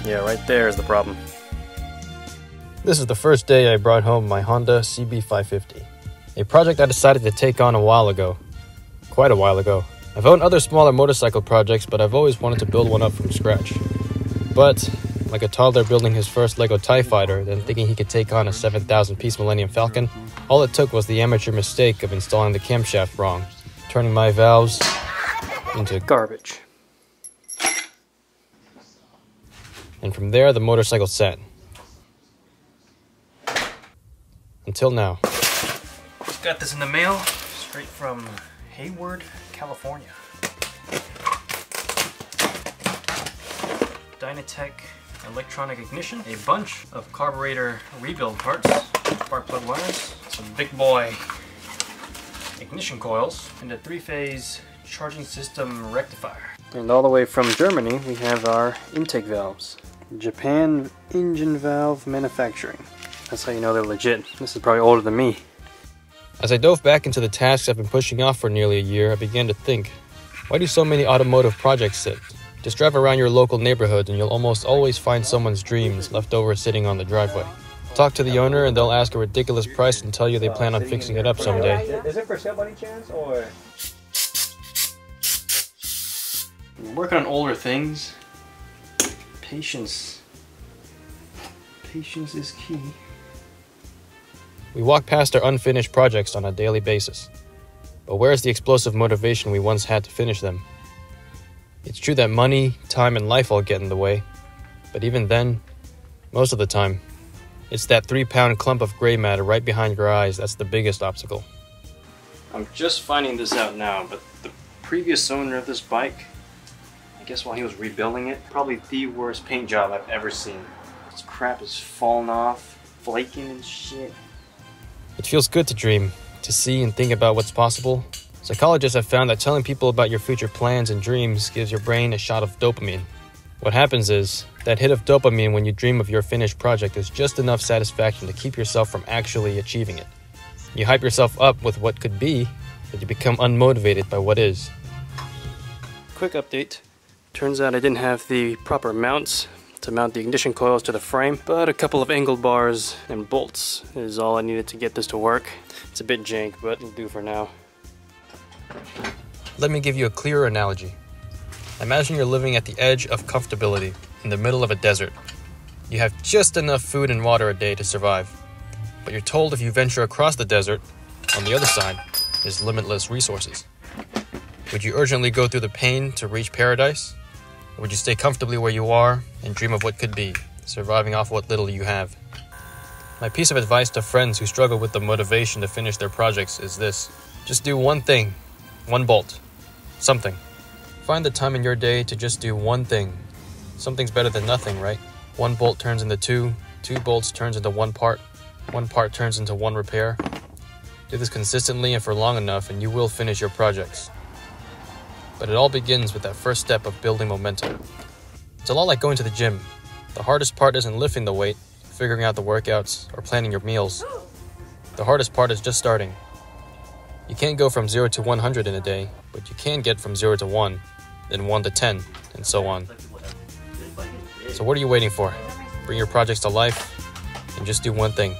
Yeah, right there is the problem. This is the first day I brought home my Honda CB550, a project I decided to take on a while ago. Quite a while ago. I've owned other smaller motorcycle projects, but I've always wanted to build one up from scratch. But, like a toddler building his first Lego TIE Fighter, then thinking he could take on a 7,000-piece Millennium Falcon, all it took was the amateur mistake of installing the camshaft wrong, turning my valves into garbage. And from there, the motorcycle sat. Until now. Just got this in the mail, straight from Hayward, California. Dynatech electronic ignition, a bunch of carburetor rebuild parts, spark plug wires, some big boy ignition coils, and a 3-phase charging system rectifier. And all the way from Germany, we have our intake valves. Japan Engine Valve Manufacturing. That's how you know they're legit. This is probably older than me. As I dove back into the tasks I've been pushing off for nearly a year, I began to think, why do so many automotive projects sit? Just drive around your local neighborhood and you'll almost always find someone's dreams left over sitting on the driveway. Talk to the owner and they'll ask a ridiculous price and tell you they plan on fixing it up someday. Is it for sale by any chance, or? When you're working on older things, patience is key. We walk past our unfinished projects on a daily basis. But where's the explosive motivation we once had to finish them? It's true that money, time, and life all get in the way. But even then, most of the time, it's that 3-pound clump of gray matter right behind your eyes that's the biggest obstacle. I'm just finding this out now, but the previous owner of this bike, I guess while he was rebuilding it, probably the worst paint job I've ever seen. This crap is falling off, flaking and shit. It feels good to dream, to see and think about what's possible. Psychologists have found that telling people about your future plans and dreams gives your brain a shot of dopamine. What happens is, that hit of dopamine when you dream of your finished project is just enough satisfaction to keep yourself from actually achieving it. You hype yourself up with what could be, but you become unmotivated by what is. Quick update. Turns out I didn't have the proper mounts to mount the ignition coils to the frame, but a couple of angle bars and bolts is all I needed to get this to work. It's a bit jank, but it'll do for now. Let me give you a clearer analogy. Imagine you're living at the edge of comfortability, in the middle of a desert. You have just enough food and water a day to survive, but you're told if you venture across the desert, on the other side is limitless resources. Would you urgently go through the pain to reach paradise? Or would you stay comfortably where you are and dream of what could be, surviving off what little you have? My piece of advice to friends who struggle with the motivation to finish their projects is this. Just do one thing, one bolt, something. Find the time in your day to just do one thing. Something's better than nothing, right? One bolt turns into two bolts turns into one part turns into one repair. Do this consistently and for long enough and you will finish your projects. But it all begins with that first step of building momentum. It's a lot like going to the gym. The hardest part isn't lifting the weight, figuring out the workouts, or planning your meals. The hardest part is just starting. You can't go from 0 to 100 in a day, but you can get from 0 to 1, then 1 to 10, and so on. So what are you waiting for? Bring your projects to life, and just do one thing.